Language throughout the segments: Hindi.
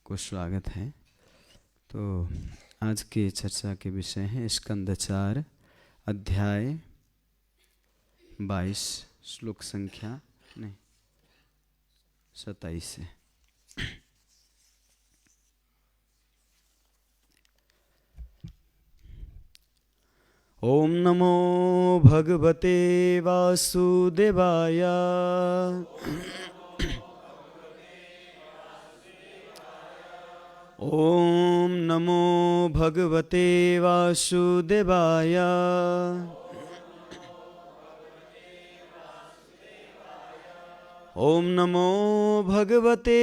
सबको स्वागत है। तो आज की चर्चा के विषय हैं स्कंद 4 अध्याय 22 श्लोक संख्या 27 से। ओम नमो भगवते वासुदेवाय। ओम नमो भगवते वासुदेवाय। ओम नमो भगवते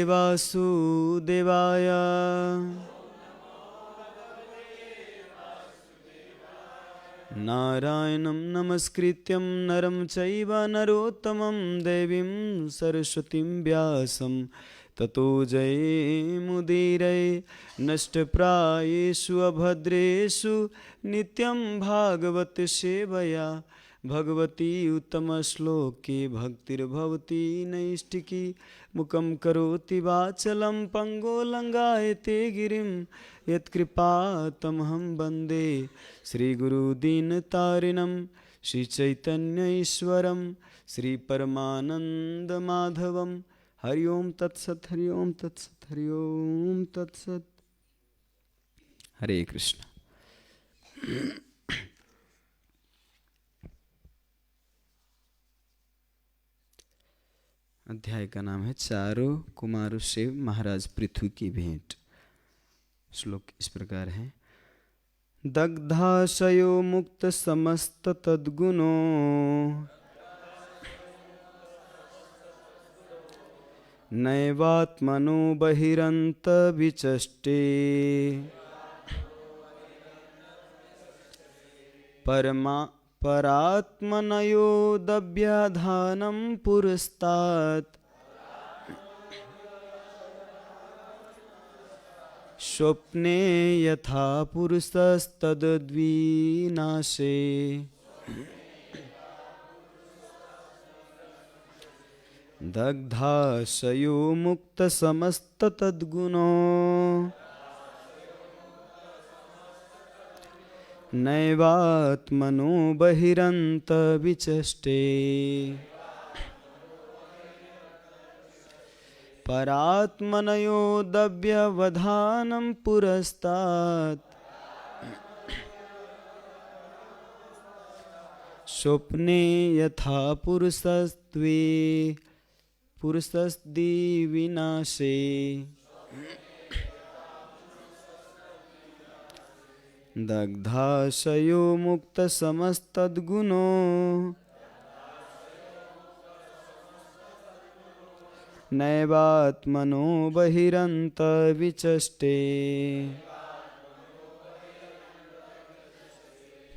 वासुदेवाय। नारायणं नमस्कृत्यं नरं चैव नरोत्तमं देवीं सरस्वतीं व्यासं ततो जयमुदीरये। नष्टप्रायेषु अभद्रेषु नित्यं भागवत सेवया भगवती उत्तमश्लोके भक्तिर्भवती नैष्टिकी। मुखं करोति वाचलं पङ्गुलङ्घयते गिरिं यत्कृपातमहं वन्दे श्रीगुरुदीनतारिणं श्रीचैतन्यईश्वरं श्रीपरमानन्दमाधवं। हरि ओम तत्सत्, हरि ओम तत्सत्, हरि ओम तत्सत्। हरे कृष्ण। अध्याय का नाम है चारों कुमारों से महाराज पृथु की भेंट। श्लोक इस प्रकार है। दग्धाशयो मुक्त समस्त तद्गुणो नैवात्मनो बहिरंत विचष्टे। परात्मनयो दभ्याधानं पुरस्तात् स्वप्ने यथा पुरुषस्तद्विनाशे। दग्धाशयो मुक्त समस्त तद्गुणो नैवात्मनो बहिरंत विचष्टे। परात्मनयो दभ्यवधानं पुरस्तात् स्वप्ने यथा पुरुषस्दिविनाशे। दग्धाशयो मुक्त समस्तद्गुणो नैवात्मनो बहिरंत विचष्टे।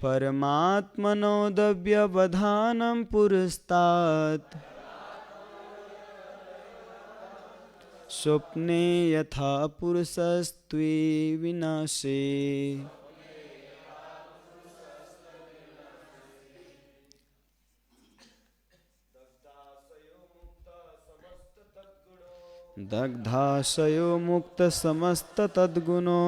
परमात्मनो दभ्यवधानं पुरस्तात् स्वप्ने यथा पुरुषस्त्विविनाशे। दग्धाशयो मुक्त समस्त तद्गुणो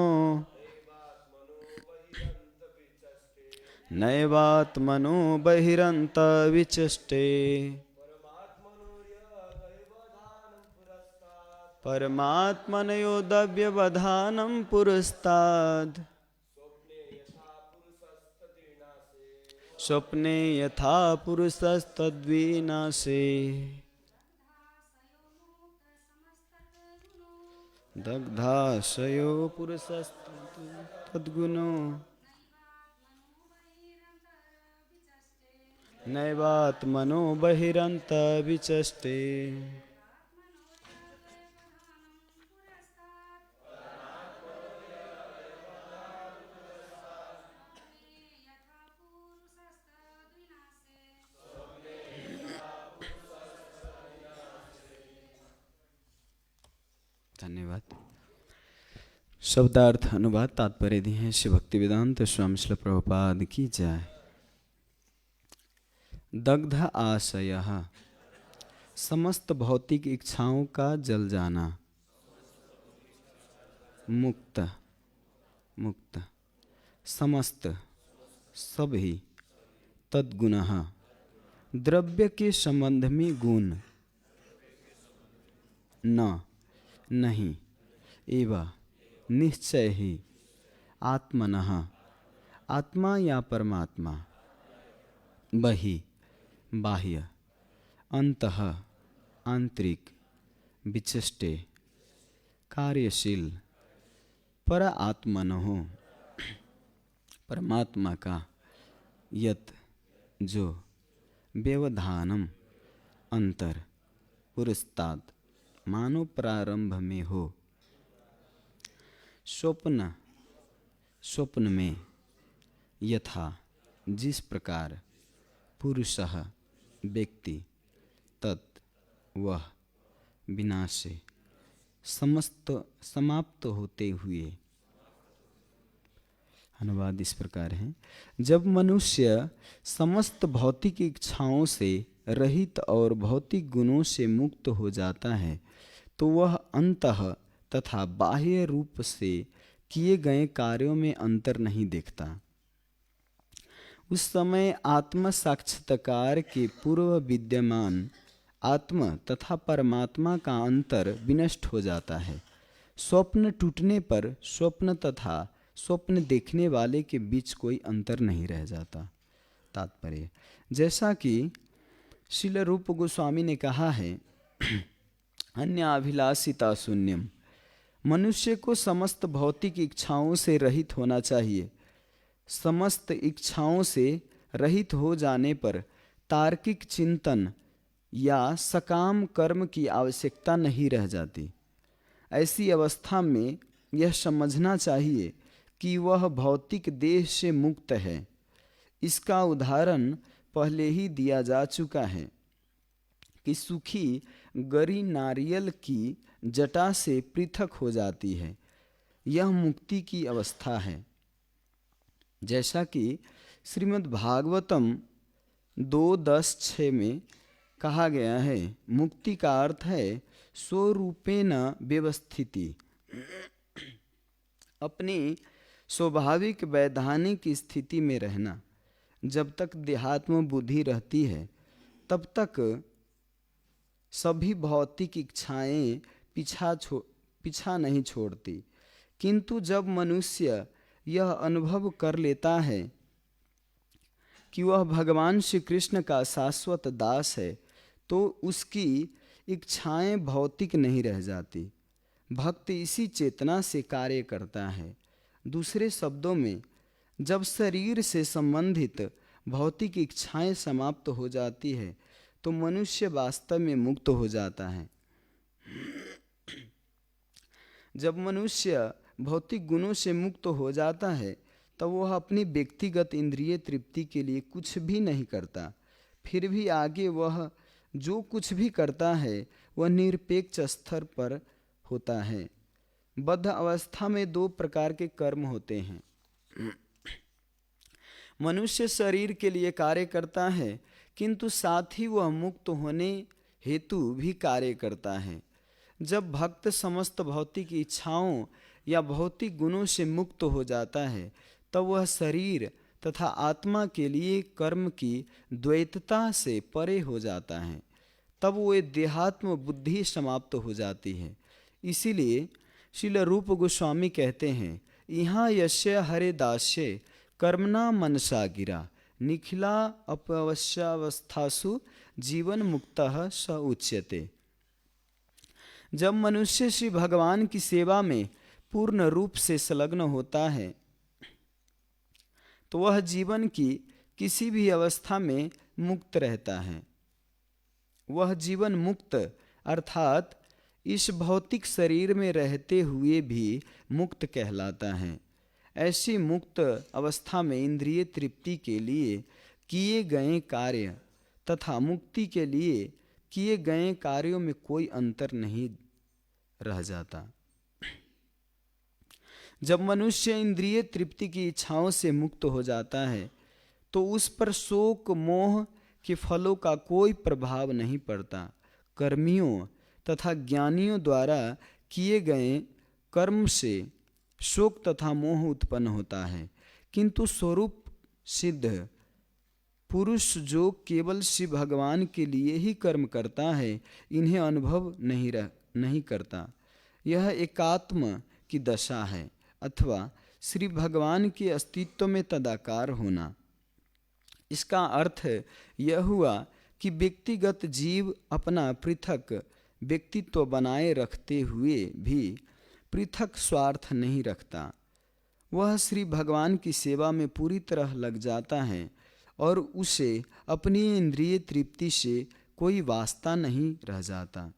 नैवात्मनो बहिरंत विचष्टे। परमात्मनयो दभ्यवधानं पुरस्तात् स्वप्ने यथा पुरुषस्तद्विनाशे। दग्धाशयो पुरुषस्तद्गुणो नैवात्मनो बहिरंत विचष्टे। धन्यवाद। शब्दार्थ अनुवाद तात्पर्य दिए हैं श्री भक्तिवेदांत स्वामी श्रील प्रभुपाद की जय। दग्ध आशयः समस्त भौतिक इच्छाओं का जल जाना। मुक्त मुक्त समस्त सभी तद्गुणः द्रव्य के संबंध में गुण न नहीं एवं निश्चय ही आत्मनः आत्मा या परमात्मा बहि बाह्य अंतः आंतरिक विचष्टे कार्यशील पर आत्मनः परमात्मा का यत जो व्यवधानम अंतर पुरस्ताद मानो प्रारंभ में हो स्वप्न में यथा जिस प्रकार पुरुषः व्यक्ति तत् वह विनाश से समस्त समाप्त होते हुए। अनुवाद इस प्रकार है, जब मनुष्य समस्त भौतिक इच्छाओं से रहित और भौतिक गुणों से मुक्त हो जाता है तो वह अंतः तथा बाह्य रूप से किए गए कार्यों में अंतर नहीं देखता। उस समय आत्म साक्षात्कार के पूर्व विद्यमान आत्म तथा परमात्मा का अंतर विनष्ट हो जाता है। स्वप्न टूटने पर स्वप्न तथा स्वप्न देखने वाले के बीच कोई अंतर नहीं रह जाता। तात्पर्य, जैसा कि श्रील रूप गोस्वामी ने कहा है, अन्य अभिलाषिता शून्यम, मनुष्य को समस्त भौतिक इच्छाओं से रहित होना चाहिए। समस्त इच्छाओं से रहित हो जाने पर तार्किक चिंतन या सकाम कर्म की आवश्यकता नहीं रह जाती। ऐसी अवस्था में यह समझना चाहिए कि वह भौतिक देह से मुक्त है। इसका उदाहरण पहले ही दिया जा चुका है कि सूखी गरी नारियल की जटा से पृथक हो जाती है। यह मुक्ति की अवस्था है। जैसा कि श्रीमद् भागवतम 2.10.6 में कहा गया है, मुक्ति का अर्थ है स्वरूपेण व्यवस्थिति, अपनी स्वाभाविक वैधानिक स्थिति में रहना। जब तक देहात्म बुद्धि रहती है तब तक सभी भौतिक इच्छाएं पीछा नहीं छोड़ती, किंतु जब मनुष्य यह अनुभव कर लेता है कि वह भगवान श्री कृष्ण का शाश्वत दास है तो उसकी इच्छाएं भौतिक नहीं रह जाती। भक्त इसी चेतना से कार्य करता है। दूसरे शब्दों में, जब शरीर से संबंधित भौतिक इच्छाएं समाप्त हो जाती है तो मनुष्य वास्तव में मुक्त हो जाता है। जब मनुष्य भौतिक गुणों से मुक्त हो जाता है तब वह अपनी व्यक्तिगत इंद्रिय तृप्ति के लिए कुछ भी नहीं करता। फिर भी आगे वह जो कुछ भी करता है वह निरपेक्ष स्तर पर होता है। बद्ध अवस्था में दो प्रकार के कर्म होते हैं। मनुष्य शरीर के लिए कार्य करता है किंतु साथ ही वह मुक्त होने हेतु भी कार्य करता है। जब भक्त समस्त भौतिक इच्छाओं या भौतिक गुणों से मुक्त हो जाता है तब वह शरीर तथा आत्मा के लिए कर्म की द्वैतता से परे हो जाता है। तब वो देहात्म बुद्धि समाप्त हो जाती है। इसीलिए श्रील रूप गोस्वामी कहते हैं, यहाँ यस्य हरे दास्य कर्मणा मनसा गिरा निखिला अपवश्यावस्थासु जीवन मुक्तः स उच्यते। जब मनुष्य श्री भगवान की सेवा में पूर्ण रूप से संलग्न होता है तो वह जीवन की किसी भी अवस्था में मुक्त रहता है। वह जीवन मुक्त अर्थात इस भौतिक शरीर में रहते हुए भी मुक्त कहलाता है। ऐसी मुक्त अवस्था में इंद्रिय तृप्ति के लिए किए गए कार्य तथा मुक्ति के लिए किए गए कार्यों में कोई अंतर नहीं रह जाता। जब मनुष्य इंद्रिय तृप्ति की इच्छाओं से मुक्त हो जाता है तो उस पर शोक मोह के फलों का कोई प्रभाव नहीं पड़ता। कर्मियों तथा ज्ञानियों द्वारा किए गए कर्म से शोक तथा मोह उत्पन्न होता है। किंतु स्वरूप सिद्ध पुरुष जो केवल शिव भगवान के लिए ही कर्म करता है, इन्हें अनुभव नहीं करता। यह एकात्म की दशा है, अथवा श्री भगवान के अस्तित्व में तदाकार होना। इसका अर्थ यह हुआ कि व्यक्तिगत जीव अपना पृथक व्यक्तित्व बनाए रखते हुए भी पृथक स्वार्थ नहीं रखता। वह श्री भगवान की सेवा में पूरी तरह लग जाता है और उसे अपनी इंद्रिय तृप्ति से कोई वास्ता नहीं रह जाता।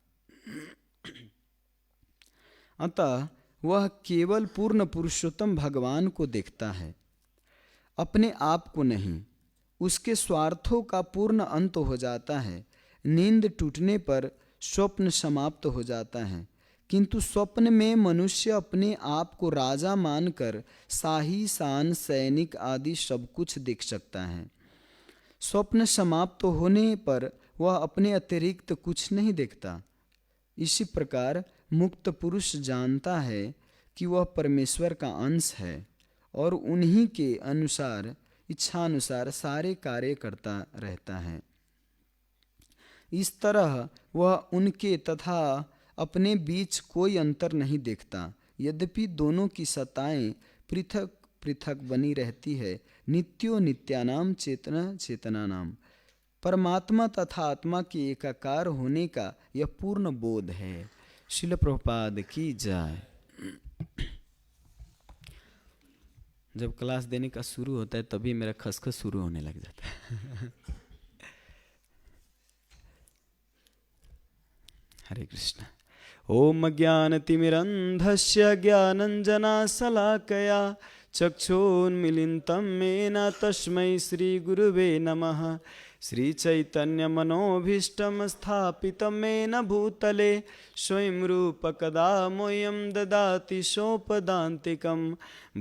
अतः वह केवल पूर्ण पुरुषोत्तम भगवान को देखता है, अपने आप को नहीं। उसके स्वार्थों का पूर्ण अंत हो जाता है। नींद टूटने पर स्वप्न समाप्त हो जाता है, किंतु स्वप्न में मनुष्य अपने आप को राजा मानकर शाही शान सैनिक आदि सब कुछ देख सकता है। स्वप्न समाप्त होने पर वह अपने अतिरिक्त कुछ नहीं देखता। इसी प्रकार मुक्त पुरुष जानता है कि वह परमेश्वर का अंश है और उन्हीं के अनुसार इच्छानुसार सारे कार्य करता रहता है। इस तरह वह उनके तथा अपने बीच कोई अंतर नहीं देखता। यद्यपि दोनों की सत्ताएं पृथक पृथक बनी रहती है, नित्यो नित्यानाम चेतना चेतनानाम। परमात्मा तथा आत्मा के एकाकार होने का यह पूर्ण बोध है। श्रील प्रभुपाद की जय। जब क्लास देने का शुरू होता है तभी मेरा खसखस शुरू होने लग जाता है। हरे कृष्ण। ओम ज्ञानतिमिरन्धस्य ज्ञानञ्जनशलाकया चक्षुन्मीलितं येन तस्मै श्रीगुरुवे नमः। श्रीचैतन्यमनोभीष्टं स्थापितं येन भूतले स्वयं रूपकदा मह्यं ददाति सोपदान्तिकं।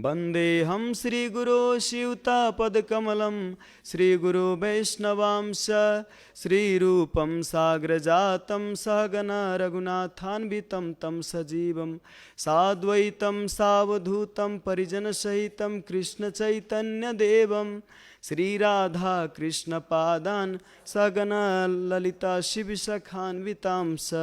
वन्देऽहं श्रीगुरो शिवतापदकमलं श्रीगुरो वैष्णवांश श्रीरूपं साग्रजातं सहगना रघुनाथान्वितं तं सजीवं साद्वैतं सावधूतं परिजनसहितं कृष्णचैतन्यदेवं श्रीराधा कृष्णपादान् सगना ललिता शिवसखान्वितांश।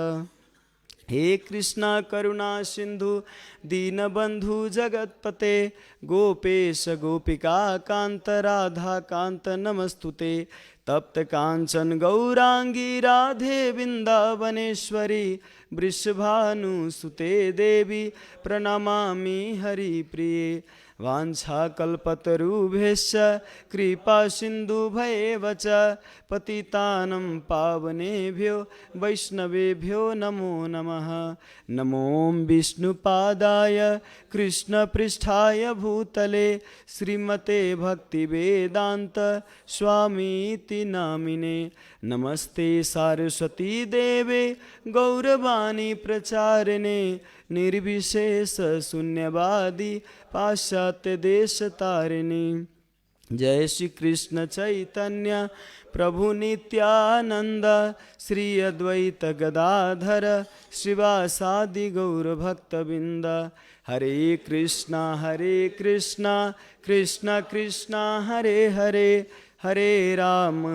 हे कृष्णा करुणा सिंधु दीनबंधु जगतपते गोपेश गोपिका कांत राधा कांत नमस्तुते। तप्त कांचन गौरांगी राधे वृंदावनेश्वरी वृषभानुसुते देवी प्रणमामि हरिप्रिये। वाञ्छाकल्पतरुभ्यश्च कृपा सिन्धुभैव च पतितानं पावनेभ्यो वैष्णवेभ्यो नमो नमः। नमो विष्णुपादाय कृष्णपृष्ठाय भूतले श्रीमते भक्तिवेदान्त स्वामीति नामिने। नमस्ते सारस्वती देवे गौरवाणी प्रचारिणे निर्विशेष शून्यवादी पाश्चात्य देश तारिणी। जय श्री कृष्ण चैतन्य प्रभु नित्यानंद श्री अद्वैत गदाधर श्रीवासादि गौर भक्तबिंद। हरे कृष्णा कृष्ण कृष्णा हरे हरे हरे राम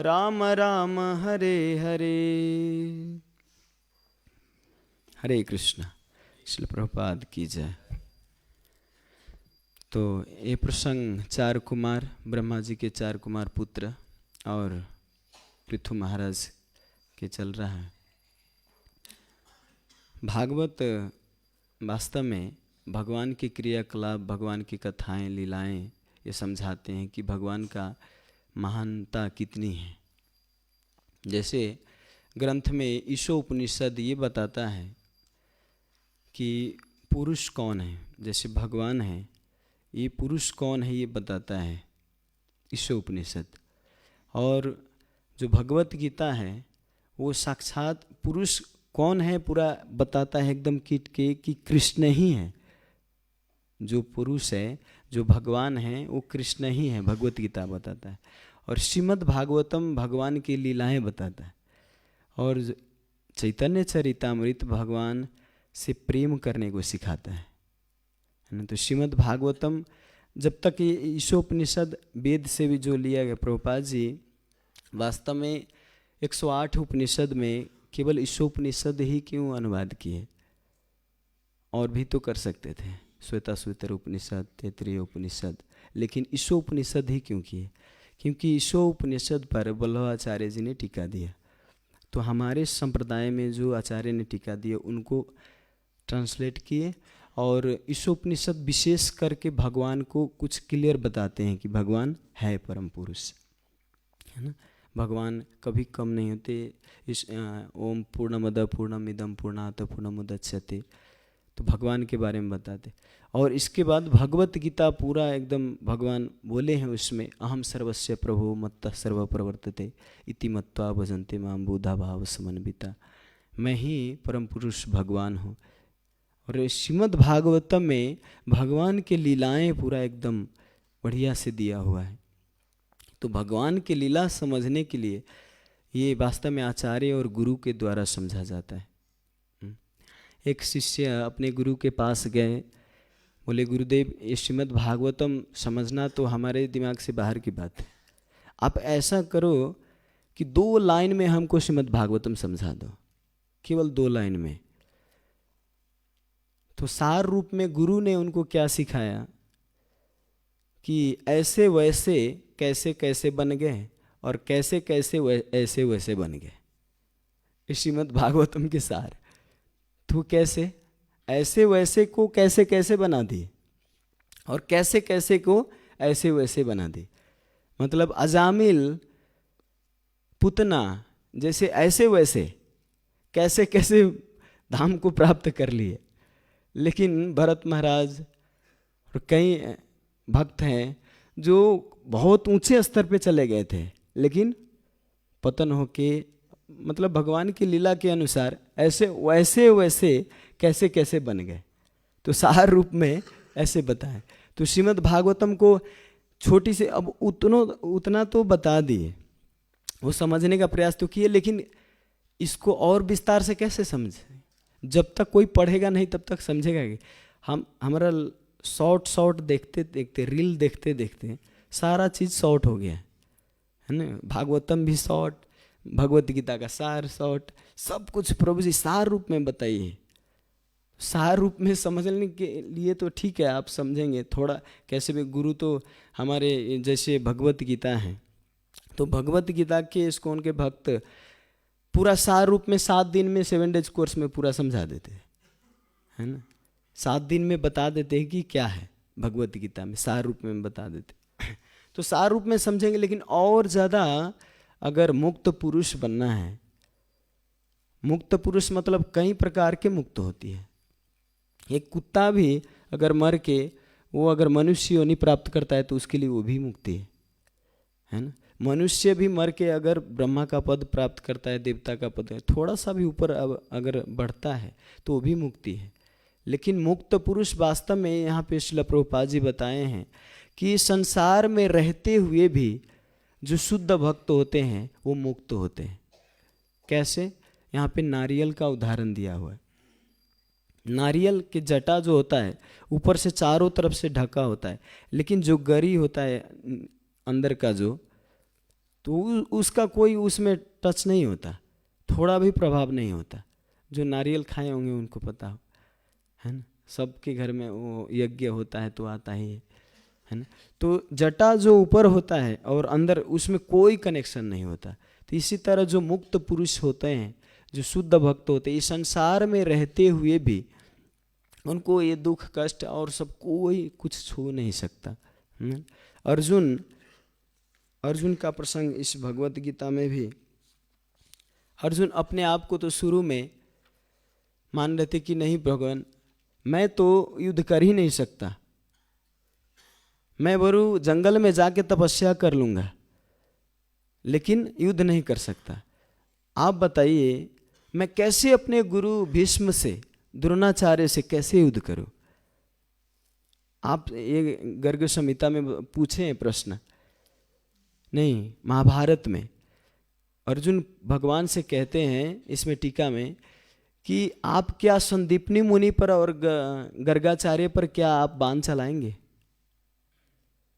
राम राम हरे हरे। हरे कृष्ण। श्रील प्रभुपाद की जय। तो ये प्रसंग चार कुमार, ब्रह्मा जी के चार कुमार पुत्र और पृथु महाराज के चल रहा है। भागवत वास्तव में भगवान के क्रियाकलाप, भगवान की कथाएं, लीलाएं ये समझाते हैं कि भगवान का महानता कितनी है। जैसे ग्रंथ में ईशोपनिषद ये बताता है कि पुरुष कौन है। जैसे भगवान है, ये पुरुष कौन है ये बताता है ईशोपनिषद। और जो भगवत गीता है वो साक्षात पुरुष कौन है पूरा बताता है एकदम कीट के कि कृष्ण ही है। जो पुरुष है, जो भगवान है वो कृष्ण ही है, भगवत गीता बताता है। और श्रीमद् भागवतम भगवान की लीलाएं बताता है। और चैतन्य चरितामृत भगवान से प्रेम करने को सिखाता है। है ना। तो श्रीमद् भागवतम जब तक ये ईशोपनिषद वेद से भी जो लिया गया, प्रभुपाद जी वास्तव में 108 उपनिषद में केवल ईशोपनिषद ही क्यों अनुवाद किए, और भी तो कर सकते थे, श्वेताश्वतर उपनिषद, तैत्तिरीय उपनिषद, लेकिन ईशोपनिषद ही क्यों किए? क्योंकि ईशोपनिषद पर वल्लभाचार्य जी ने टीका दिया। तो हमारे संप्रदाय में जो आचार्य ने टीका दिया उनको ट्रांसलेट किए, और ईशोपनिषद विशेष करके भगवान को कुछ क्लियर बताते हैं कि भगवान है परम पुरुष, है ना। भगवान कभी कम नहीं होते। इस ओम पूर्णमद पूर्णमिदम पूर्णात् पूर्णमुदच्यते, तो भगवान के बारे में बताते। और इसके बाद भगवत गीता पूरा एकदम भगवान बोले हैं उसमें, अहम सर्वस्य प्रभु मत्तः सर्व प्रवर्तते इति मत्वा भजन्ते माम बुधा भाव समन्विता, मैं ही परम पुरुष भगवान हूँ। और श्रीमद् भागवतम में भगवान के लीलाएं पूरा एकदम बढ़िया से दिया हुआ है। तो भगवान की लीला समझने के लिए ये वास्तव में आचार्य और गुरु के द्वारा समझा जाता है। एक शिष्य अपने गुरु के पास गए, बोले गुरुदेव ये श्रीमद् भागवतम समझना तो हमारे दिमाग से बाहर की बात है, आप ऐसा करो कि 2 लाइन में हमको श्रीमद् भागवतम समझा दो, केवल 2 लाइन में। तो सार रूप में गुरु ने उनको क्या सिखाया कि ऐसे वैसे कैसे कैसे बन गए और कैसे कैसे ऐसे वैसे बन गए, श्रीमद् भागवतम के सार। तो कैसे ऐसे वैसे को कैसे कैसे बना दिए और कैसे कैसे को ऐसे वैसे बना दिए। मतलब अजामिल पुतना जैसे ऐसे वैसे कैसे कैसे धाम को प्राप्त कर लिए, लेकिन भरत महाराज और कई भक्त हैं जो बहुत ऊंचे स्तर पे चले गए थे, लेकिन पतन होके मतलब भगवान की लीला के अनुसार ऐसे वैसे वैसे कैसे कैसे बन गए। तो सार रूप में ऐसे बताएं। तो श्रीमद् भागवतम को छोटी से अब उतना तो बता दिए, वो समझने का प्रयास तो किए, लेकिन इसको और विस्तार से कैसे समझे? जब तक कोई पढ़ेगा नहीं तब तक समझेगा कि हमारा शॉर्ट देखते देखते, रील देखते देखते सारा चीज़ शॉर्ट हो गया है ना। भागवतम भी शॉर्ट, भगवत गीता का सार शॉर्ट, सब कुछ प्रभु जी सार रूप में बताइए। सार रूप में समझने के लिए तो ठीक है आप समझेंगे थोड़ा कैसे भी। गुरु तो हमारे जैसे भगवत गीता है, तो भगवत गीता के इसको उनके भक्त पूरा सार रूप में 7 दिन में 7 डेज कोर्स में पूरा समझा देते हैं, है ना। 7 दिन में बता देते हैं कि क्या है भगवत गीता में, सार रूप में बता देते। तो सार रूप में समझेंगे, लेकिन और ज़्यादा अगर मुक्त पुरुष बनना है, मुक्त पुरुष मतलब कई प्रकार के मुक्त होती है। एक कुत्ता भी अगर मर के वो अगर मनुष्य योनि प्राप्त करता है तो उसके लिए वो भी मुक्ति है ना। मनुष्य भी मर के अगर ब्रह्मा का पद प्राप्त करता है, देवता का पद, थोड़ा सा भी ऊपर अगर बढ़ता है तो वो भी मुक्ति है। लेकिन मुक्त पुरुष वास्तव में यहाँ पे श्रील प्रभुपाद जी बताए हैं कि संसार में रहते हुए भी जो शुद्ध भक्त होते हैं वो मुक्त होते हैं। कैसे? यहाँ पे नारियल का उदाहरण दिया हुआ है। नारियल के जटा जो होता है ऊपर से चारों तरफ से ढका होता है, लेकिन जो गरी होता है अंदर का जो, तो उसका कोई उसमें टच नहीं होता, थोड़ा भी प्रभाव नहीं होता। जो नारियल खाए होंगे उनको पता हो, है ना। सबके घर में वो यज्ञ होता है तो आता ही है ना। तो जटा जो ऊपर होता है और अंदर उसमें कोई कनेक्शन नहीं होता। तो इसी तरह जो मुक्त पुरुष होते हैं, जो शुद्ध भक्त होते हैं, इस संसार में रहते हुए भी उनको ये दुख कष्ट और सब कोई कुछ छू नहीं सकता। अर्जुन का प्रसंग इस भगवत गीता में भी, अर्जुन अपने आप को तो शुरू में मान रहे थे कि नहीं भगवान मैं तो युद्ध कर ही नहीं सकता, मैं बरू जंगल में जाके तपस्या कर लूँगा, लेकिन युद्ध नहीं कर सकता। आप बताइए मैं कैसे अपने गुरु भीष्म से, द्रोणाचार्य से कैसे युद्ध करूं? आप ये गर्ग संहिता में पूछे प्रश्न नहीं, महाभारत में अर्जुन भगवान से कहते हैं इसमें टीका में कि आप क्या संदीपनी मुनि पर और गर्गाचार्य पर क्या आप बाण चलाएंगे?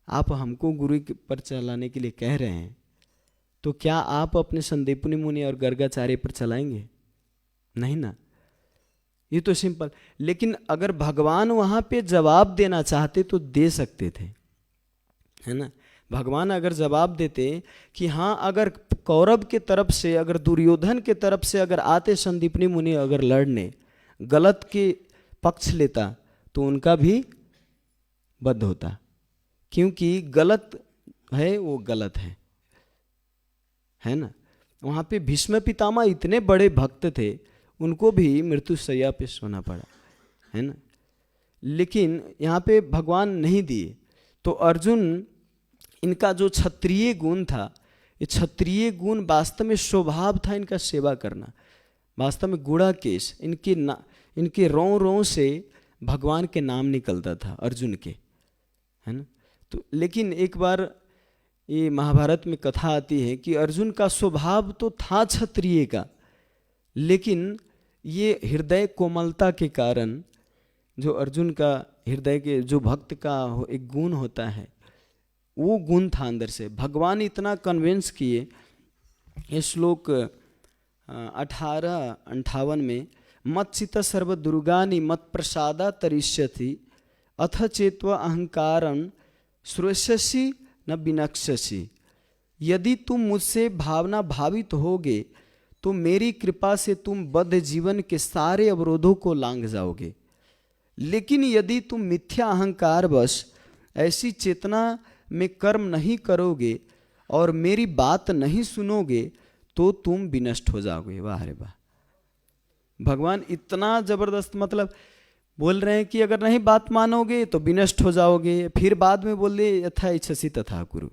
आप हमको गुरु पर चलाने के लिए कह रहे हैं, तो क्या आप अपने संदीपनी मुनि और गर्गाचार्य पर चलाएंगे? नहीं ना। ये तो सिंपल। लेकिन अगर भगवान वहां पे जवाब देना चाहते तो दे सकते थे, है ना। भगवान अगर जवाब देते कि हाँ, अगर कौरव के तरफ से, अगर दुर्योधन के तरफ से अगर आते संदीपनी मुनि अगर लड़ने, गलत के पक्ष लेता, तो उनका भी वध होता, क्योंकि गलत है वो गलत है ना। वहाँ पे भीष्म पितामह इतने बड़े भक्त थे, उनको भी मृत्युशैया पे सोना पड़ा, है ना। लेकिन यहाँ पे भगवान नहीं दिए। तो अर्जुन, इनका जो क्षत्रिय गुण था, ये क्षत्रिय गुण वास्तव में स्वभाव था इनका सेवा करना। वास्तव में गुड़ाकेश, इनके रों रों से भगवान के नाम निकलता था अर्जुन के, है ना। तो लेकिन एक बार ये महाभारत में कथा आती है कि अर्जुन का स्वभाव तो था क्षत्रिय का, लेकिन ये हृदय कोमलता के कारण, जो अर्जुन का हृदय के, जो भक्त का एक गुण होता है, वो गुण था अंदर से। भगवान इतना कन्विंस किए, ये श्लोक 18-58 में, मत चित सर्व दुर्गानि मत प्रसादा तरिष्यति अथ चेत्वा अहंकारं श्रोष्यसि न विनक्ष्यसि। यदि तुम मुझसे भावना भावित होगे तो मेरी कृपा से तुम बद्ध जीवन के सारे अवरोधों को लांघ जाओगे। लेकिन यदि तुम मिथ्या अहंकार बस ऐसी चेतना में कर्म नहीं करोगे और मेरी बात नहीं सुनोगे तो तुम विनष्ट हो जाओगे। वाह रे वाह। भगवान इतना जबरदस्त मतलब बोल रहे हैं कि अगर नहीं बात मानोगे तो विनष्ट हो जाओगे। फिर बाद में बोल दे यथा इच्छसि तथा कुरु।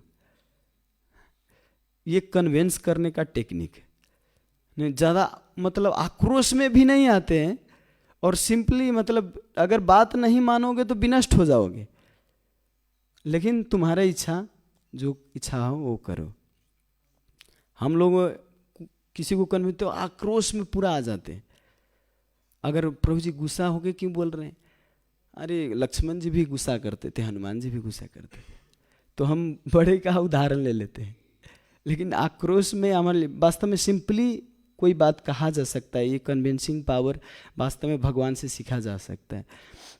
ये कन्विंस करने का टेक्निक नहीं, ज़्यादा मतलब आक्रोश में भी नहीं आते हैं, और सिंपली मतलब अगर बात नहीं मानोगे तो विनष्ट हो जाओगे, लेकिन तुम्हारा इच्छा, जो इच्छा हो वो करो। हम लोग किसी को कन्विंस तो आक्रोश में पूरा आ जाते हैं। अगर प्रभु जी गुस्सा हो गए क्यों बोल रहे हैं? अरे लक्ष्मण जी भी गुस्सा करते थे, हनुमान जी भी गुस्सा करते थे, तो हम बड़े का उदाहरण ले लेते हैं। लेकिन आक्रोश में हमारे वास्तव में सिंपली कोई बात कहा जा सकता है। ये कन्विंसिंग पावर वास्तव में भगवान से सीखा जा सकता है।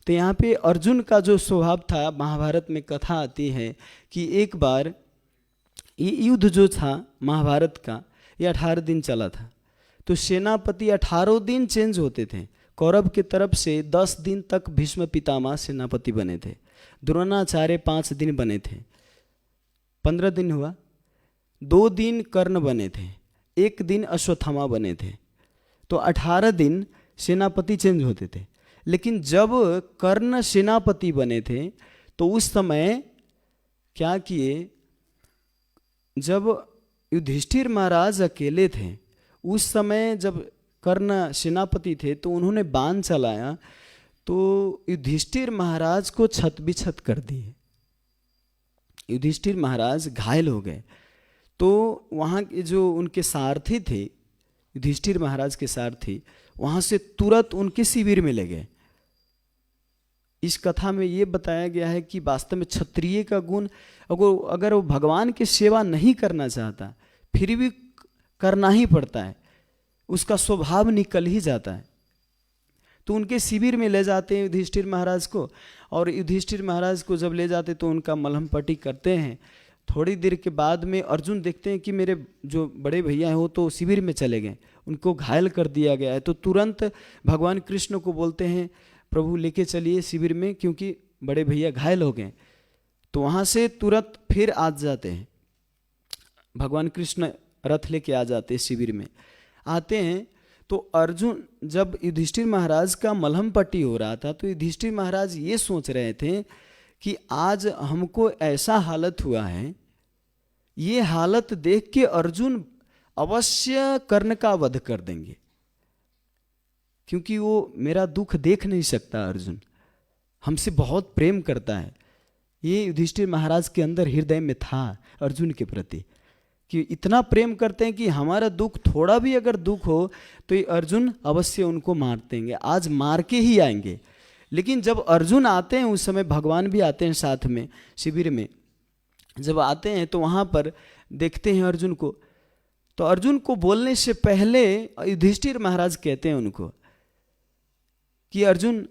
तो यहाँ पे अर्जुन का जो स्वभाव था, महाभारत में कथा आती है कि एक बार ये युद्ध जो था महाभारत का, ये 18 दिन चला था। तो सेनापति 18 दिन चेंज होते थे। कौरव की तरफ से 10 दिन तक भीष्म पितामह सेनापति बने थे, द्रोणाचार्य 5 दिन बने थे, 15 दिन हुआ, 2 दिन कर्ण बने थे, 1 दिन अश्वत्थामा बने थे। तो 18 दिन सेनापति चेंज होते थे। लेकिन जब कर्ण सेनापति बने थे तो उस समय क्या किए, जब युधिष्ठिर महाराज अकेले थे, उस समय जब कर्ण सेनापति थे तो उन्होंने बाण चलाया तो युधिष्ठिर महाराज को छत बिछत कर दिए। युधिष्ठिर महाराज घायल हो गए। तो वहाँ के जो उनके सारथी थे, युधिष्ठिर महाराज के सारथी, वहाँ से तुरंत उनके शिविर में ले गए। इस कथा में ये बताया गया है कि वास्तव में क्षत्रिय का गुण, अगर वो भगवान की सेवा नहीं करना चाहता फिर भी करना ही पड़ता है, उसका स्वभाव निकल ही जाता है। तो उनके शिविर में ले जाते हैं युधिष्ठिर महाराज को, और युधिष्ठिर महाराज को जब ले जाते तो उनका मलहम पट्टी करते हैं। थोड़ी देर के बाद में अर्जुन देखते हैं कि मेरे जो बड़े भैया हैं वो तो शिविर में चले गए, उनको घायल कर दिया गया है। तो तुरंत भगवान कृष्ण को बोलते हैं, प्रभु लेके चलिए शिविर में, क्योंकि बड़े भैया घायल हो गए। तो वहाँ से तुरंत फिर आ जाते हैं, भगवान कृष्ण रथ लेके आ जाते हैं शिविर में। आते हैं तो अर्जुन, जब युधिष्ठिर महाराज का मलहम पट्टी हो रहा था तो युधिष्ठिर महाराज ये सोच रहे थे कि आज हमको ऐसा हालत हुआ है, ये हालत देख के अर्जुन अवश्य कर्ण का वध कर देंगे, क्योंकि वो मेरा दुख देख नहीं सकता। अर्जुन हमसे बहुत प्रेम करता है। ये युधिष्ठिर महाराज के अंदर हृदय में था अर्जुन के प्रति कि इतना प्रेम करते हैं कि हमारा दुख, थोड़ा भी अगर दुख हो तो ये अर्जुन अवश्य उनको मार देंगे, आज मार के ही आएंगे। लेकिन जब अर्जुन आते हैं उस समय भगवान भी आते हैं साथ में शिविर में। जब आते हैं तो वहाँ पर देखते हैं अर्जुन को, तो अर्जुन को बोलने से पहले युधिष्ठिर महाराज कहते हैं उनको कि अर्जुन,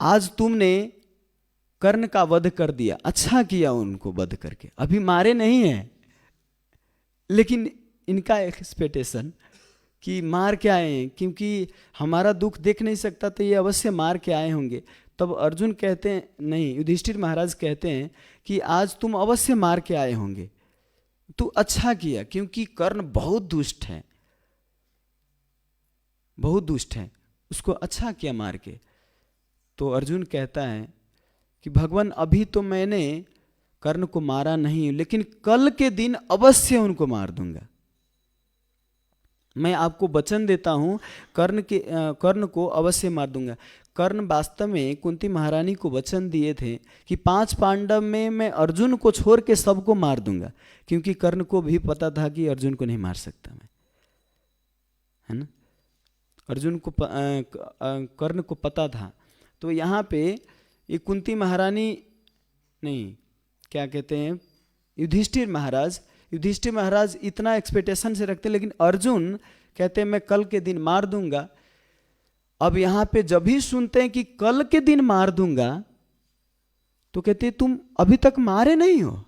आज तुमने कर्ण का वध कर दिया, अच्छा किया उनको वध करके, अभी मारे नहीं हैं, लेकिन इनका एक्सपेक्टेशन कि मार के आए हैं, क्योंकि हमारा दुख देख नहीं सकता तो ये अवश्य मार के आए होंगे। तब अर्जुन कहते हैं, नहीं, युधिष्ठिर महाराज कहते हैं कि आज तुम अवश्य मार के आए होंगे, तू अच्छा किया, क्योंकि कर्ण बहुत दुष्ट है, बहुत दुष्ट है, उसको अच्छा किया मार के। तो अर्जुन कहता है कि भगवान, अभी तो मैंने कर्ण को मारा नहीं, लेकिन कल के दिन अवश्य उनको मार दूंगा। मैं आपको वचन देता हूं, कर्ण को अवश्य मार दूंगा। कर्ण वास्तव में कुंती महारानी को वचन दिए थे कि 5 पांडव में मैं अर्जुन को छोड़ के सबको मार दूंगा, क्योंकि कर्ण को भी पता था कि अर्जुन को नहीं मार सकता मैं, है ना। अर्जुन को कर्ण को पता था। तो यहाँ पे ये कुंती महारानी नहीं, क्या कहते हैं, युधिष्ठिर महाराज इतना एक्सपेक्टेशन से रखते, लेकिन अर्जुन कहते हैं मैं कल के दिन मार दूंगा। अब यहाँ पे जब भी सुनते हैं कि कल के दिन मार दूंगा, तो कहते हैं तुम अभी तक मारे नहीं हो।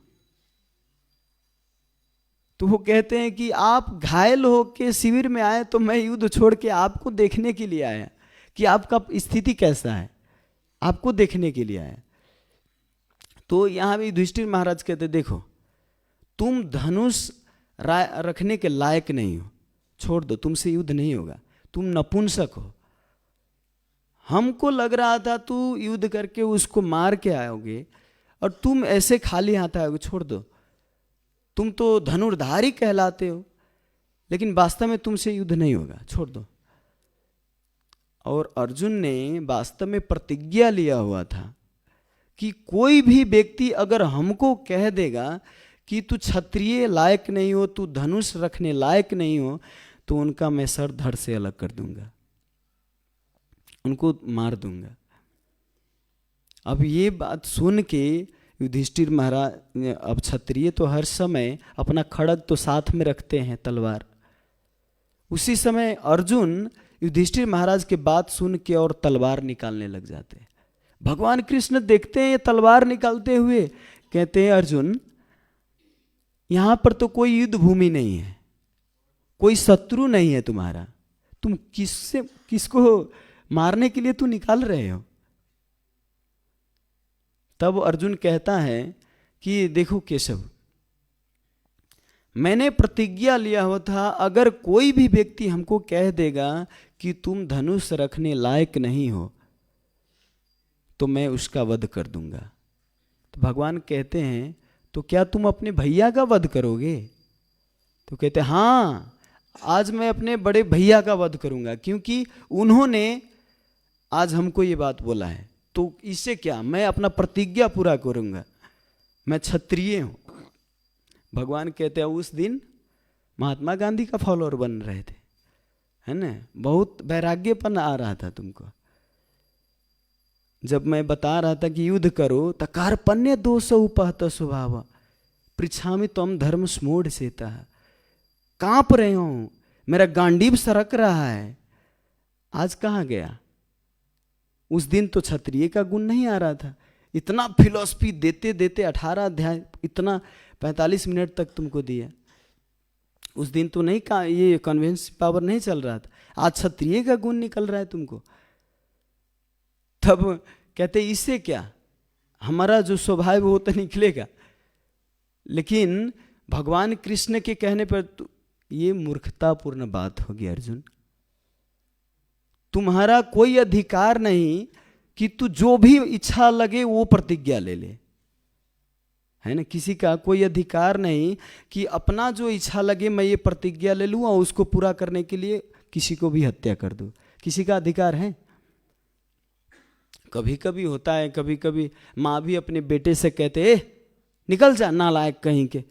तो वो कहते हैं कि आप घायल हो के शिविर में आए, तो मैं युद्ध छोड़ के आपको देखने के लिए आया कि आपका स्थिति कैसा है, आपको देखने के लिए आया। तो यहाँ भी युधिष्ठिर महाराज कहते, देखो तुम धनुष रखने के लायक नहीं हो, छोड़ दो, तुमसे युद्ध नहीं होगा, तुम नपुंसक हो। हमको लग रहा था तू युद्ध करके उसको मार के आओगे, और तुम ऐसे खाली हाथ आओगे, छोड़ दो, तुम तो धनुर्धारी कहलाते हो, लेकिन वास्तव में तुमसे युद्ध नहीं होगा, छोड़ दो। और अर्जुन ने वास्तव में प्रतिज्ञा लिया हुआ था कि कोई भी व्यक्ति अगर हमको कह देगा कि तू क्षत्रिय लायक नहीं हो, तू धनुष रखने लायक नहीं हो, तो उनका मैं सर धड़ से अलग कर दूंगा, उनको मार दूंगा। अब ये बात सुन के युधिष्ठिर महाराज, अब क्षत्रिय तो हर समय अपना खड़ग तो साथ में रखते हैं, तलवार। उसी समय अर्जुन युधिष्ठिर महाराज के बात सुन के और तलवार निकालने लग जाते हैं। भगवान कृष्ण देखते हैं ये तलवार निकालते हुए, कहते हैं अर्जुन, यहां पर तो कोई युद्ध भूमि नहीं है, कोई शत्रु नहीं है तुम्हारा, तुम किसको मारने के लिए तू निकाल रहे हो। तब अर्जुन कहता है कि देखो केशव, मैंने प्रतिज्ञा लिया हुआ था, अगर कोई भी व्यक्ति हमको कह देगा कि तुम धनुष रखने लायक नहीं हो, तो मैं उसका वध कर दूंगा। तो भगवान कहते हैं, तो क्या तुम अपने भैया का वध करोगे? तो कहते हैं, हाँ, आज मैं अपने बड़े भैया का वध करूंगा, क्योंकि उन्होंने आज हमको ये बात बोला है, तो इससे क्या, मैं अपना प्रतिज्ञा पूरा करूंगा, मैं क्षत्रिय हूं। भगवान कहते हैं, उस दिन महात्मा गांधी का फॉलोअर बन रहे थे, है ना, बहुत वैराग्यपन आ रहा था तुमको। जब मैं बता रहा था कि युद्ध करो, त कार्पण्य दोष उपहत स्वभाव पृछामि तम धर्म स्मूढ़ सेता, कांप रहे हो, मेरा गांडीव सरक रहा है। आज कहाँ गया? उस दिन तो क्षत्रिय का गुण नहीं आ रहा था। इतना फिलॉसफी देते देते 18 अध्याय, इतना 45 मिनट तक तुमको दिया। उस दिन तो नहीं का ये कन्वेंस पावर नहीं चल रहा था, आज क्षत्रिय का गुण निकल रहा है तुमको। तब कहते इससे क्या, हमारा जो स्वभाव है वो तो निकलेगा, लेकिन भगवान कृष्ण के कहने पर तो ये मूर्खतापूर्ण बात होगी अर्जुन। तुम्हारा कोई अधिकार नहीं कि तू जो भी इच्छा लगे वो प्रतिज्ञा ले ले, है ना। किसी का कोई अधिकार नहीं कि अपना जो इच्छा लगे मैं ये प्रतिज्ञा ले लूँ और उसको पूरा करने के लिए किसी को भी हत्या कर दूँ, किसी का अधिकार है? कभी कभी होता है, कभी कभी माँ भी अपने बेटे से कहते निकल जा नालायक कहीं के,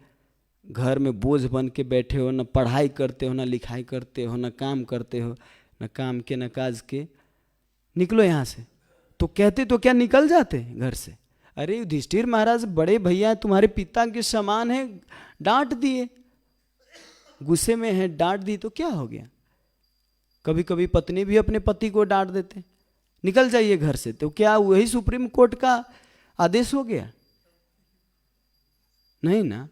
घर में बोझ बन के बैठे हो, न पढ़ाई करते हो, न लिखाई करते हो, न काम करते हो, न काम के न काज के, निकलो यहाँ से। तो कहते तो क्या निकल जाते घर से? अरे युधिष्ठिर महाराज बड़े भैया तुम्हारे पिता के समान है, डांट दिए, गुस्से में है, डांट दी तो क्या हो गया? कभी कभी पत्नी भी अपने पति को डांट देते, निकल जाइए घर से, तो क्या वही सुप्रीम कोर्ट का आदेश हो गया? नहीं ना।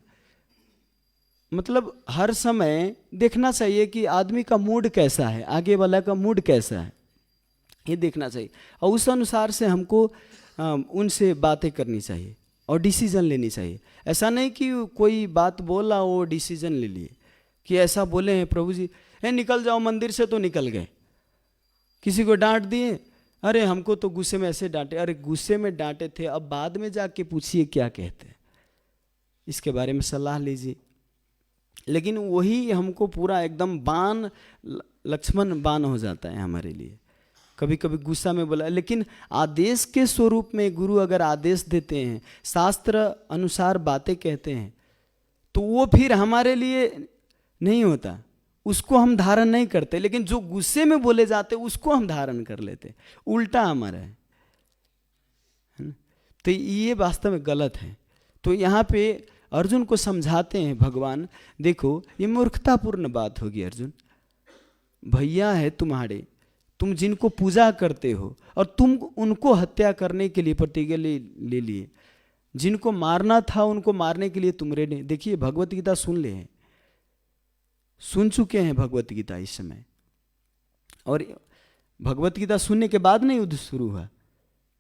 मतलब हर समय देखना चाहिए कि आदमी का मूड कैसा है, आगे वाला का मूड कैसा है, ये देखना चाहिए, और उस अनुसार से हमको उनसे बातें करनी चाहिए और डिसीजन लेनी चाहिए। ऐसा नहीं कि कोई बात बोला वो डिसीजन ले लिए कि ऐसा बोले हैं प्रभु जी, है निकल जाओ मंदिर से, तो निकल गए। किसी को डांट दिए, अरे हमको तो गुस्से में ऐसे डांटे, अरे गुस्से में डांटे थे, अब बाद में जाके पूछिए क्या कहते हैं, इसके बारे में सलाह लीजिए। लेकिन वही हमको पूरा एकदम बाण, लक्ष्मण बाण हो जाता है हमारे लिए। कभी कभी गुस्सा में बोला, लेकिन आदेश के स्वरूप में गुरु अगर आदेश देते हैं, शास्त्र अनुसार बातें कहते हैं, तो वो फिर हमारे लिए नहीं होता, उसको हम धारण नहीं करते। लेकिन जो गुस्से में बोले जाते उसको हम धारण कर लेते, उल्टा हमारा है ना? तो ये वास्तव में गलत है। तो यहाँ पे अर्जुन को समझाते हैं भगवान, देखो ये मूर्खतापूर्ण बात होगी अर्जुन, भैया है तुम्हारे, तुम जिनको पूजा करते हो और तुम उनको हत्या करने के लिए प्रतिज्ञा ले लिए, जिनको मारना था उनको मारने के लिए तुम रेडी। देखिए भगवत गीता सुन चुके हैं भगवत गीता इस समय, और भगवत गीता सुनने के बाद नहीं युद्ध शुरू हुआ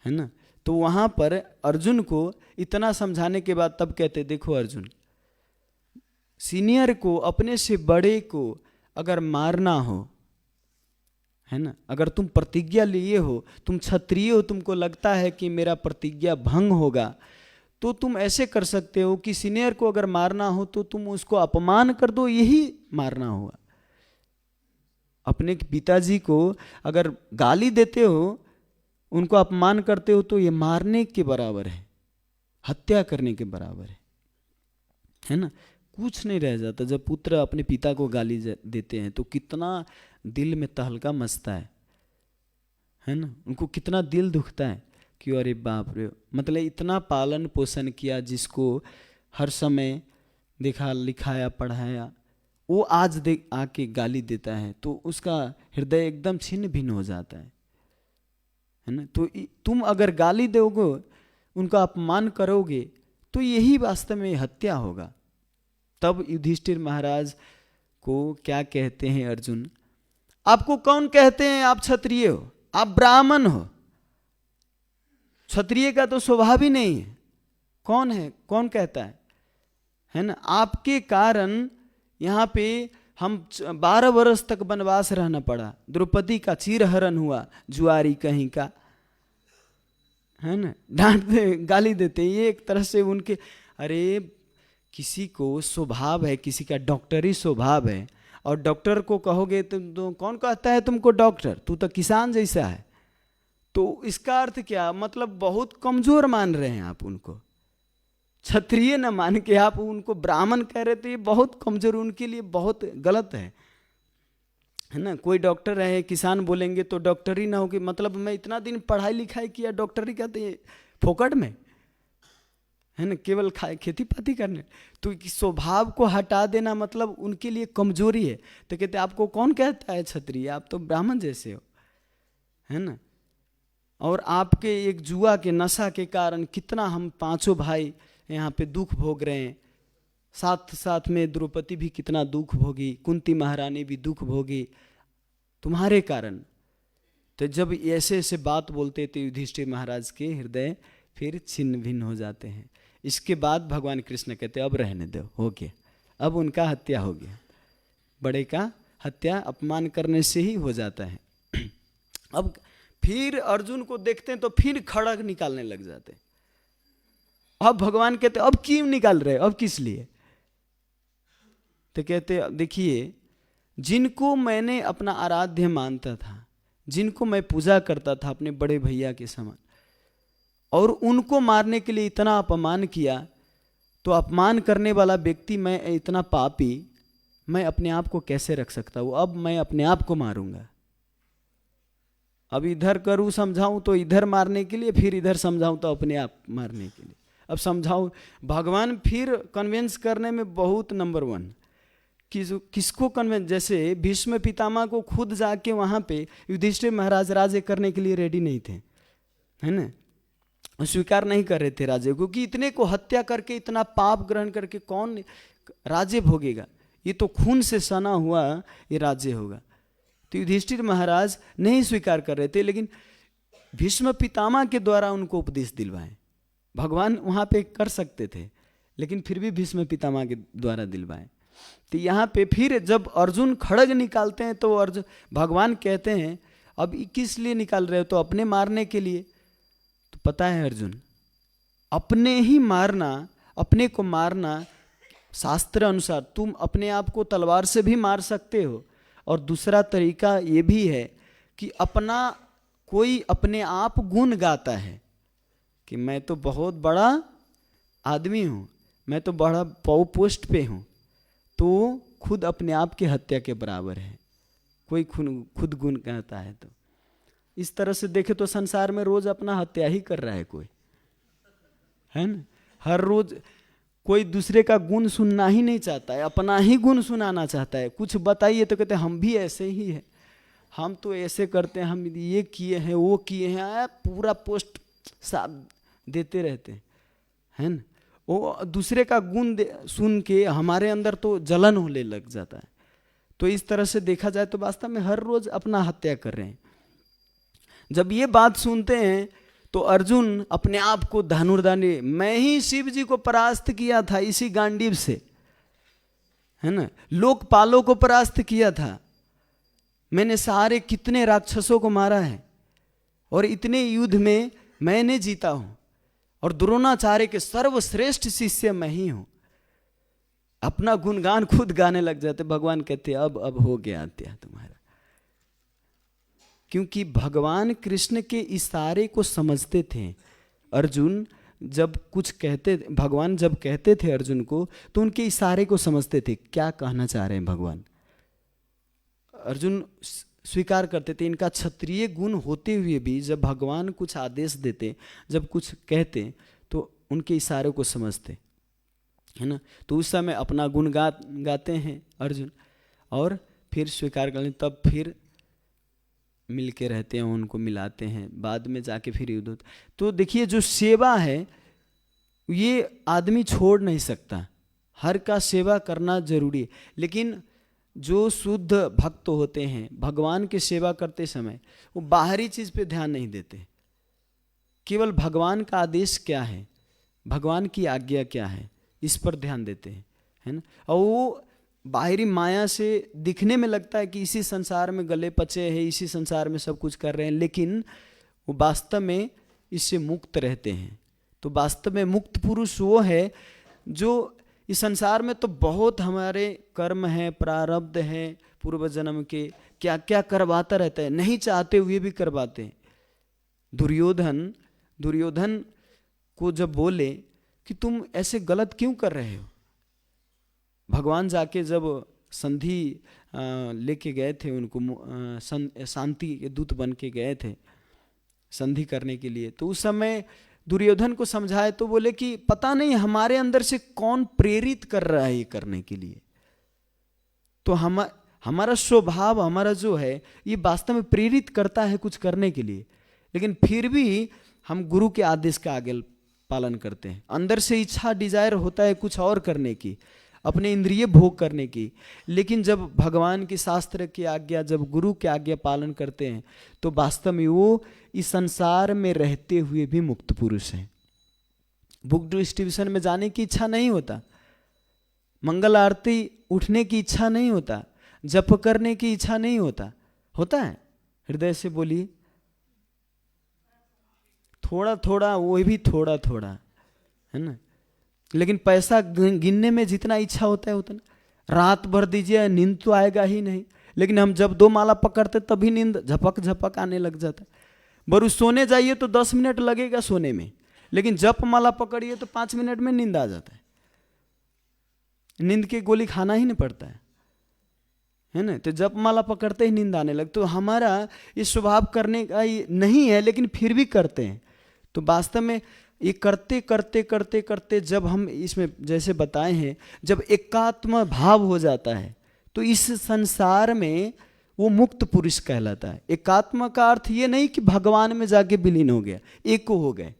है ना। तो वहां पर अर्जुन को इतना समझाने के बाद तब कहते, देखो अर्जुन, सीनियर को, अपने से बड़े को अगर मारना हो, है ना, अगर तुम प्रतिज्ञा लिए हो, तुम क्षत्रिय हो, तुमको लगता है कि मेरा प्रतिज्ञा भंग होगा, तो तुम ऐसे कर सकते हो कि सीनियर को अगर मारना हो तो तुम उसको अपमान कर दो, यही मारना होगा। अपने पिताजी को अगर गाली देते हो, उनको अपमान करते हो, तो ये मारने के बराबर है, हत्या करने के बराबर है ना। कुछ नहीं रह जाता जब पुत्र अपने पिता को गाली देते हैं, तो कितना दिल में तहलका मचता है ना, उनको कितना दिल दुखता है कि अरे बाप रे, मतलब इतना पालन पोषण किया, जिसको हर समय देखा लिखाया पढ़ाया, वो आज आके गाली देता है, तो उसका हृदय एकदम छिन्न भिन्न हो जाता है ना। तो तुम अगर गाली दोगे, उनका अपमान करोगे, तो यही वास्तव में हत्या होगा। तब युधिष्ठिर महाराज को क्या कहते हैं अर्जुन, आपको कौन कहते हैं आप क्षत्रिय हो, आप ब्राह्मण हो, क्षत्रिय का तो स्वभाव ही नहीं है, कौन है, कौन कहता है ना। आपके कारण यहाँ पे हम 12 वर्ष तक वनवास रहना पड़ा, द्रौपदी का चीरहरण हुआ, जुआरी कहीं का, है ना, डांटते गाली देते। ये एक तरह से उनके, अरे किसी को स्वभाव है, किसी का डॉक्टरी स्वभाव है, और डॉक्टर को कहोगे तो कौन कहता है तुमको डॉक्टर, तू तो किसान जैसा है, तो इसका अर्थ क्या, मतलब बहुत कमजोर मान रहे हैं आप उनको, क्षत्रिय न मान के आप उनको ब्राह्मण कह रहे, तो ये बहुत कमजोर, उनके लिए बहुत गलत है ना। कोई डॉक्टर है, किसान बोलेंगे तो डॉक्टरी ना होगी, मतलब मैं इतना दिन पढ़ाई लिखाई किया, डॉक्टरी कहते हैं फोकट में, है ना, केवल खेती पाती करने। तो स्वभाव को हटा देना मतलब उनके लिए कमजोरी है। तो कहते आपको कौन कहता है क्षत्रिय, आप तो ब्राह्मण जैसे हो, है ना। और आपके एक जुआ के नशा के कारण कितना हम पांचों भाई यहाँ पे दुख भोग रहे हैं, साथ साथ में द्रौपदी भी कितना दुख भोगी, कुंती महारानी भी दुख भोगी तुम्हारे कारण। तो जब ऐसे ऐसे बात बोलते तो युधिष्ठिर महाराज के हृदय फिर छिन्न भिन्न हो जाते हैं। इसके बाद भगवान कृष्ण कहते अब रहने दो, हो गया, अब उनका हत्या हो गया। बड़े का हत्या अपमान करने से ही हो जाता है। अब फिर अर्जुन को देखते हैं तो फिर खड़ग निकालने लग जाते हैं। अब भगवान कहते अब क्यों निकाल रहे, अब किस लिए? तो कहते देखिए, जिनको मैंने अपना आराध्य मानता था, जिनको मैं पूजा करता था अपने बड़े भैया के समान, और उनको मारने के लिए इतना अपमान किया, तो अपमान करने वाला व्यक्ति, मैं इतना पापी, मैं अपने आप को कैसे रख सकता हूँ, अब मैं अपने आप को मारूंगा। अब इधर करूँ समझाऊं तो इधर मारने के लिए, फिर इधर समझाऊं तो अपने आप मारने के लिए। अब समझाऊं, भगवान फिर कन्विंस करने में बहुत नंबर 1। किसको कन्विंस, जैसे भीष्म पितामह को खुद जाके वहां पे युधिष्ठिर महाराज राज्य करने के लिए रेडी नहीं थे, है ना, स्वीकार नहीं कर रहे थे राज्य, क्योंकि इतने को हत्या करके, इतना पाप ग्रहण करके कौन राज्य भोगेगा, ये तो खून से सना हुआ ये राज्य होगा। तो युधिष्ठिर महाराज नहीं स्वीकार कर रहे थे, लेकिन भीष्म पितामह के द्वारा उनको उपदेश दिलवाए। भगवान वहां पे कर सकते थे, लेकिन फिर भी भीष्म पितामह के द्वारा दिलवाए। तो यहाँ पे फिर जब अर्जुन खड्ग निकालते हैं तो अर्जुन, भगवान कहते हैं अब किस लिए निकाल रहे हो, तो अपने मारने के लिए। तो पता है अर्जुन, अपने ही मारना, अपने को मारना, शास्त्र अनुसार तुम अपने आप को तलवार से भी मार सकते हो, और दूसरा तरीका ये भी है कि अपना कोई अपने आप गुण गाता है कि मैं तो बहुत बड़ा आदमी हूँ, मैं तो बड़ा पोस्ट पे हूँ, तो खुद अपने आप की हत्या के बराबर है, कोई खुद गुण कहता है। तो इस तरह से देखे तो संसार में रोज अपना हत्या ही कर रहा है कोई, है ना। हर रोज कोई दूसरे का गुण सुनना ही नहीं चाहता है, अपना ही गुण सुनाना चाहता है। कुछ बताइए तो कहते हैं हम भी ऐसे ही हैं, हम तो ऐसे करते हैं, हम ये किए हैं, वो किए हैं, पूरा पोस्ट साफ देते रहते हैं, है ना। वो दूसरे का गुण सुन के हमारे अंदर तो जलन होने लग जाता है। तो इस तरह से देखा जाए तो वास्तव में हर रोज अपना हत्या कर रहे हैं। जब ये बात सुनते हैं तो अर्जुन अपने आप को धनुर्धारी, मैं ही शिव जी को परास्त किया था इसी गांडीव से, है ना, लोकपालों को परास्त किया था मैंने, सारे कितने राक्षसों को मारा है, और इतने युद्ध में मैंने जीता हूं, और द्रोणाचार्य के सर्वश्रेष्ठ शिष्य मैं ही हूं। अपना गुणगान खुद गाने लग जाते। भगवान कहते अब हो गया अत्या तुम्हारा, क्योंकि भगवान कृष्ण के इशारे को समझते थे। अर्जुन जब कुछ कहते, भगवान जब कहते थे अर्जुन को, तो उनके इशारे को समझते थे क्या कहना चाह रहे हैं भगवान। अर्जुन स्वीकार करते थे। इनका क्षत्रिय गुण होते हुए भी जब भगवान कुछ आदेश देते, जब कुछ कहते, तो उनके इशारों को समझते, है ना। तो उस समय अपना गुण गाते हैं अर्जुन, और फिर स्वीकार कर लेते, तब फिर मिल के रहते हैं, उनको मिलाते हैं, बाद में जाके फिर युद्ध होता। तो देखिए जो सेवा है ये आदमी छोड़ नहीं सकता, हर का सेवा करना जरूरी है। लेकिन जो शुद्ध भक्त होते हैं भगवान की सेवा करते समय वो बाहरी चीज पे ध्यान नहीं देते, केवल भगवान का आदेश क्या है, भगवान की आज्ञा क्या है, इस पर ध्यान देते हैं, है ना। और वो बाहरी माया से दिखने में लगता है कि इसी संसार में गले पचे हैं, इसी संसार में सब कुछ कर रहे हैं, लेकिन वो वास्तव में इससे मुक्त रहते हैं। तो वास्तव में मुक्त पुरुष वो है जो इस संसार में तो बहुत हमारे कर्म हैं, प्रारब्ध हैं, पूर्व जन्म के क्या क्या करवाता रहता है, नहीं चाहते हुए भी करवाते हैं। दुर्योधन को जब बोले कि तुम ऐसे गलत क्यों कर रहे हो, भगवान जाके जब संधि लेके गए थे, उनको शांति के दूत बन के गए थे संधि करने के लिए, तो उस समय दुर्योधन को समझाए तो बोले कि पता नहीं हमारे अंदर से कौन प्रेरित कर रहा है ये करने के लिए। तो हमारा स्वभाव, हमारा जो है ये वास्तव में प्रेरित करता है कुछ करने के लिए, लेकिन फिर भी हम गुरु के आदेश का आगे पालन करते हैं। अंदर से इच्छा, डिजायर होता है कुछ और करने की, अपने इंद्रिय भोग करने की, लेकिन जब भगवान की शास्त्र की आज्ञा, जब गुरु की आज्ञा पालन करते हैं तो वास्तव में वो इस संसार में रहते हुए भी मुक्त पुरुष हैं। बुक डिस्ट्रीब्यूशन में जाने की इच्छा नहीं होता, मंगल आरती उठने की इच्छा नहीं होता, जप करने की इच्छा नहीं होता, होता है हृदय से बोलिए, थोड़ा थोड़ा, वो भी थोड़ा थोड़ा, है ना। लेकिन पैसा गिनने में जितना इच्छा होता है उतना, रात भर दीजिए नींद तो आएगा ही नहीं, लेकिन हम जब 2 माला पकड़ते तभी नींद झपक झपक आने लग जाता है। बरु सोने जाइए तो 10 मिनट लगेगा सोने में, लेकिन जप माला पकड़िए तो 5 मिनट में नींद आ जाता है। नींद की गोली खाना ही नहीं पड़ता है ना। तो जप माला पकड़ते ही नींद आने लग, तो हमारा ये स्वभाव करने का ये नहीं है, लेकिन फिर भी करते हैं। तो वास्तव में ये करते करते करते करते जब हम इसमें जैसे बताए हैं, जब एकात्म भाव हो जाता है तो इस संसार में वो मुक्त पुरुष कहलाता है। एकात्म का अर्थ ये नहीं कि भगवान में जाके विलीन हो गया, एक हो गए।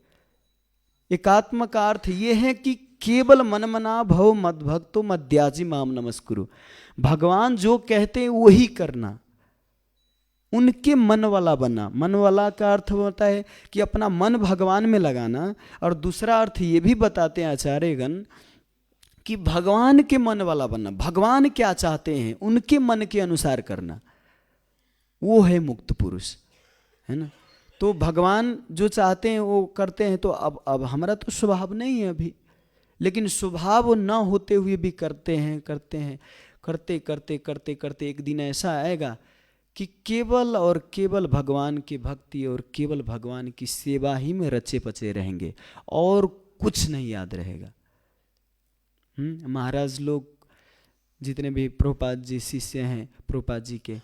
एकात्म का अर्थ ये है कि केवल मनमना भव मद्भक्तो मद्याजी माम नमस्कुरु। भगवान जो कहते हैं वही करना, उनके मन वाला बनना। मन वाला का अर्थ होता है कि अपना मन भगवान में लगाना, और दूसरा अर्थ ये भी बताते हैं आचार्यगण कि भगवान के मन वाला बनना। भगवान क्या चाहते हैं उनके मन के अनुसार करना, वो है मुक्त पुरुष, है ना। तो भगवान जो चाहते हैं वो करते हैं। तो अब हमारा तो स्वभाव नहीं है अभी, लेकिन स्वभाव न होते हुए भी करते हैं करते हैं, करते करते करते करते एक दिन ऐसा आएगा कि केवल और केवल भगवान की भक्ति और केवल भगवान की सेवा ही में रचे पचे रहेंगे, और कुछ नहीं याद रहेगा। महाराज लोग जितने भी प्रभुपाद जी शिष्य हैं प्रभुपाद जी के,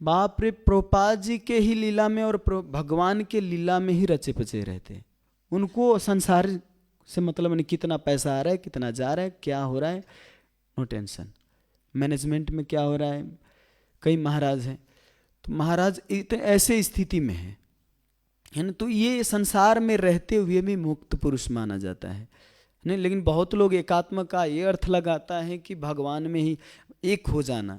बाप रे, प्रभुपाद जी के ही लीला में और भगवान के लीला में ही रचे पचे रहते हैं। उनको संसार से मतलब नहीं, कितना पैसा आ रहा है, कितना जा रहा है, क्या हो रहा है, नो टेंशन। मैनेजमेंट में क्या हो रहा है, कई महाराज हैं, तो महाराज इतने ऐसे स्थिति में है ना। तो ये संसार में रहते हुए भी मुक्त पुरुष माना जाता है नहीं। लेकिन बहुत लोग एकात्म का ये अर्थ लगाता है कि भगवान में ही एक हो जाना,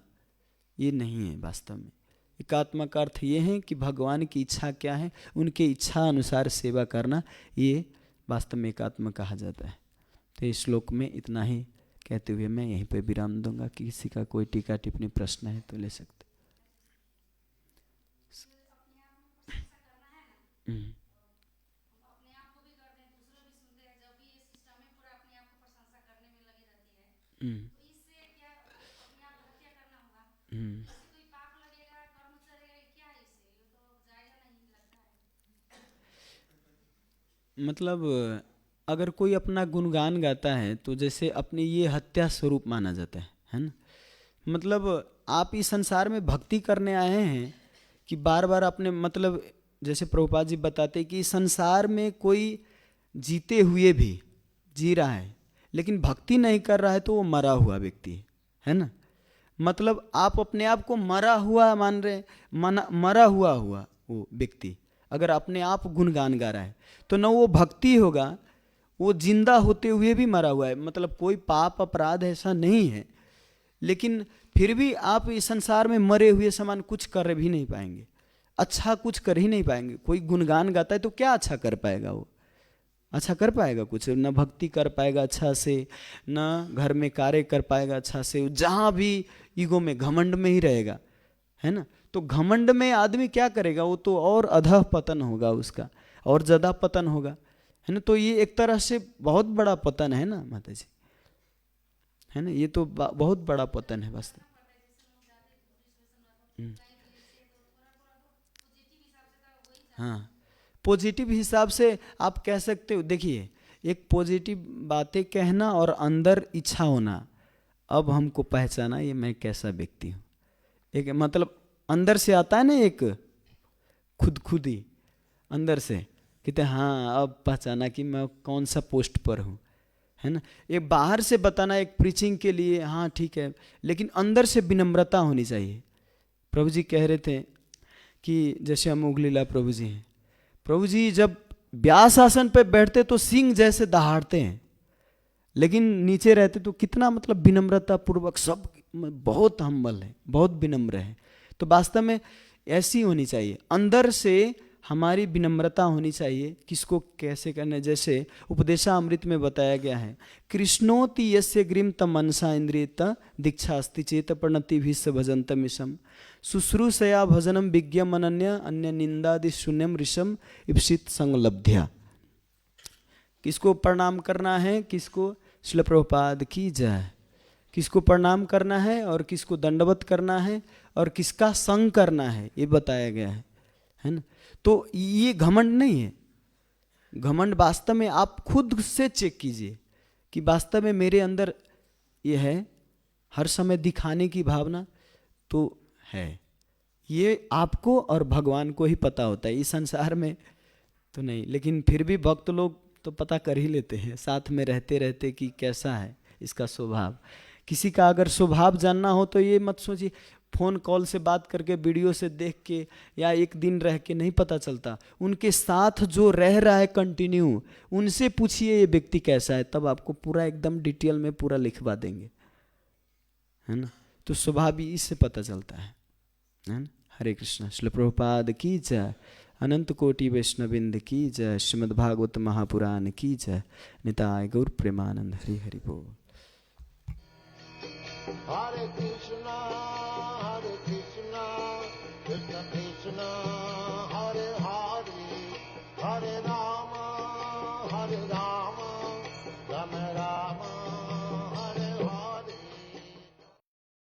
ये नहीं है वास्तव में। एकात्म का अर्थ ये है कि भगवान की इच्छा क्या है, उनके इच्छा अनुसार सेवा करना, ये वास्तव में एकात्म कहा जाता है। तो इस श्लोक में इतना ही कहते हुए मैं यहीं पे विराम दूंगा। कि किसी का कोई टीका टिप्पणी प्रश्न है तो ले सकते। मतलब अगर कोई अपना गुणगान गाता है तो जैसे अपने ये हत्या स्वरूप माना जाता है ना। मतलब आप इस संसार में भक्ति करने आए हैं कि बार बार अपने मतलब जैसे प्रभुपाद जी बताते कि संसार में कोई जीते हुए भी जी रहा है लेकिन भक्ति नहीं कर रहा है तो वो मरा हुआ व्यक्ति है ना। मतलब आप अपने आप को मरा हुआ मान रहे, मरा हुआ वो व्यक्ति अगर अपने आप गुणगान गा रहा है तो न वो भक्ति होगा, वो जिंदा होते हुए भी मरा हुआ है। मतलब कोई पाप अपराध ऐसा नहीं है, लेकिन फिर भी आप इस संसार में मरे हुए समान कुछ कर भी नहीं पाएंगे, अच्छा कुछ कर ही नहीं पाएंगे। कोई गुणगान गाता है तो क्या अच्छा कर पाएगा, वो अच्छा कर पाएगा कुछ, न भक्ति कर पाएगा अच्छा से, न घर में कार्य कर पाएगा अच्छा से, जहाँ भी ईगो में घमंड में ही रहेगा, है ना। तो घमंड में आदमी क्या करेगा, वो तो और अधः पतन होगा उसका, और ज़्यादा पतन होगा, है ना। तो ये एक तरह से बहुत बड़ा पतन है ना माता जी, है ना। ये तो बहुत बड़ा पतन है वास्तव। हाँ, पॉजिटिव हिसाब से आप कह सकते हो। देखिए, एक पॉजिटिव बातें कहना और अंदर इच्छा होना, अब हमको पहचाना ये मैं कैसा व्यक्ति हूँ। एक मतलब अंदर से आता है ना, एक खुद ही अंदर से कहते हाँ अब पहचाना कि मैं कौन सा पोस्ट पर हूँ, है ना। ये बाहर से बताना एक प्रीचिंग के लिए हाँ ठीक है, लेकिन अंदर से विनम्रता होनी चाहिए। प्रभु जी कह रहे थे कि जैसे हम उगलीला प्रभु जी हैं, प्रभु जी जब व्यास आसन पे बैठते तो सिंह जैसे दहाड़ते हैं, लेकिन नीचे रहते तो कितना मतलब विनम्रता पूर्वक, सब बहुत हम्बल है, बहुत विनम्र है। तो वास्तव में ऐसी होनी चाहिए, अंदर से हमारी विनम्रता होनी चाहिए। किसको कैसे करना है, जैसे उपदेशामृत में बताया गया है, कृष्णोति यस्य ग्रीम तम मनसा इंद्रियत दीक्षा अस्ति चेत प्रणति भीष्म भजंत मिशम शुश्रूषया भजनम विज्ञम अनन्य अन्य निंदादि शून्यम ऋषम इप्सित संलब्ध्या। किसको प्रणाम करना है, किसको श्रील प्रभुपाद की जय, किसको प्रणाम करना है और किसको दंडवत करना है और किसका संग करना है, ये बताया गया है ना। तो ये घमंड नहीं है। घमंड वास्तव में आप खुद से चेक कीजिए कि वास्तव में मेरे अंदर ये है, हर समय दिखाने की भावना तो है। ये आपको और भगवान को ही पता होता है, इस संसार में तो नहीं। लेकिन फिर भी भक्त लोग तो पता कर ही लेते हैं साथ में रहते रहते कि कैसा है इसका स्वभाव। किसी का अगर स्वभाव जानना हो तो ये मत सोचिए फ़ोन कॉल से बात करके, वीडियो से देख के या एक दिन रह के नहीं पता चलता। उनके साथ जो रह रहा है कंटिन्यू, उनसे पूछिए ये व्यक्ति कैसा है, तब आपको पूरा एकदम डिटेल में पूरा लिखवा देंगे, है ना। तो स्वभाव भी इससे पता चलता है ना। हरे कृष्ण। श्रील प्रभुपाद की जय, अनंत कोटि वैष्णविंद की जय, श्रीमद्भागवत महापुराण की जय, निताय गौर प्रेमानंद। हरि हरि बोल। Hare Krishna